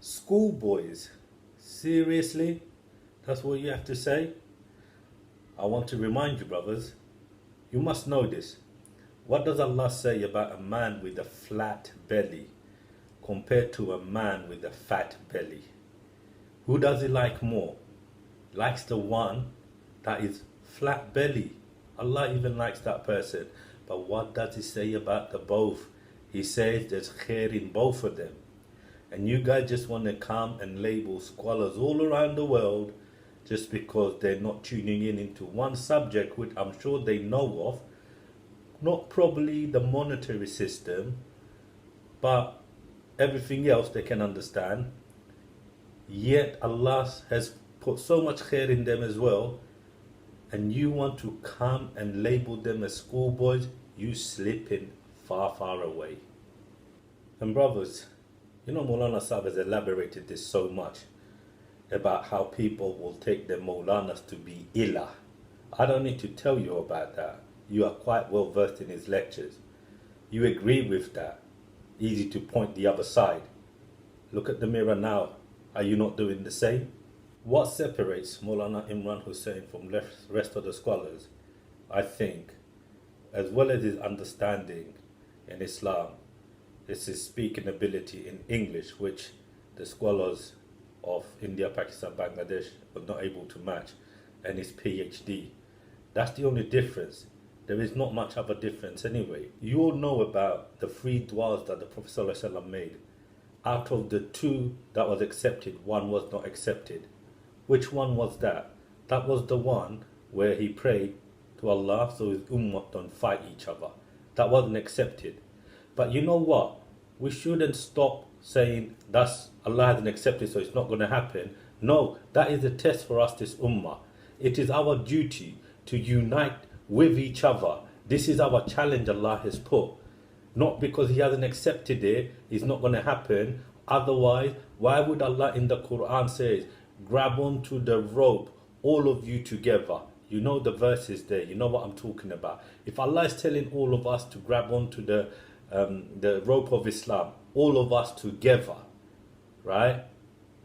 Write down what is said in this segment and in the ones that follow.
Schoolboys, seriously? That's what you have to say? I want to remind you, brothers, you must know this. What does Allah say about a man with a flat belly compared to a man with a fat belly? Who does he like more? Likes the one that is flat belly. Allah even likes that person. But what does he say about the both? He says there's khair in both of them. And you guys just want to come and label scholars all around the world just because they're not tuning in into one subject, which I'm sure they know of. Not probably the monetary system, but everything else they can understand. Yet Allah has put so much khair in them as well. And you want to come and label them as schoolboys, you slipping far, far away. And brothers, you know Maulana Sahib has elaborated this so much about how people will take their Maulanas to be ilah. I don't need to tell you about that. You are quite well versed in his lectures. You agree with that. Easy to point the other side. Look at the mirror now. Are you not doing the same? What separates Maulana Imran Hosein from the rest of the scholars, I think, as well as his understanding in Islam, is his speaking ability in English, which the scholars of India, Pakistan, Bangladesh were not able to match, and his PhD. That's the only difference. There is not much of a difference anyway. You all know about the 3 du'as that the Prophet ﷺ made. Out of the 2 that was accepted, 1 was not accepted. Which one was that? That was the one where he prayed to Allah so his ummah don't fight each other. That wasn't accepted. But you know what? We shouldn't stop saying that's Allah hasn't accepted so it's not going to happen. No, that is a test for us, this ummah. It is our duty to unite with each other. This is our challenge Allah has put. Not because he hasn't accepted it, it's not going to happen. Otherwise, why would Allah in the Quran say, grab onto the rope, all of you together? You know the verses there, you know what I'm talking about. If Allah is telling all of us to grab onto the rope of Islam, all of us together, right?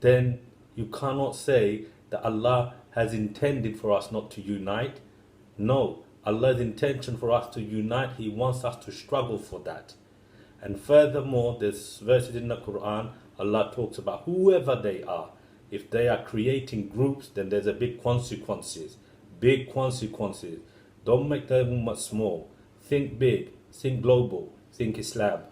Then you cannot say that Allah has intended for us not to unite. No, Allah's intention for us to unite, He wants us to struggle for that. And furthermore, there's verses in the Quran, Allah talks about whoever they are. If they are creating groups, then there's a big consequences. Big consequences. Don't make them much small. Think big, think global, think Islam.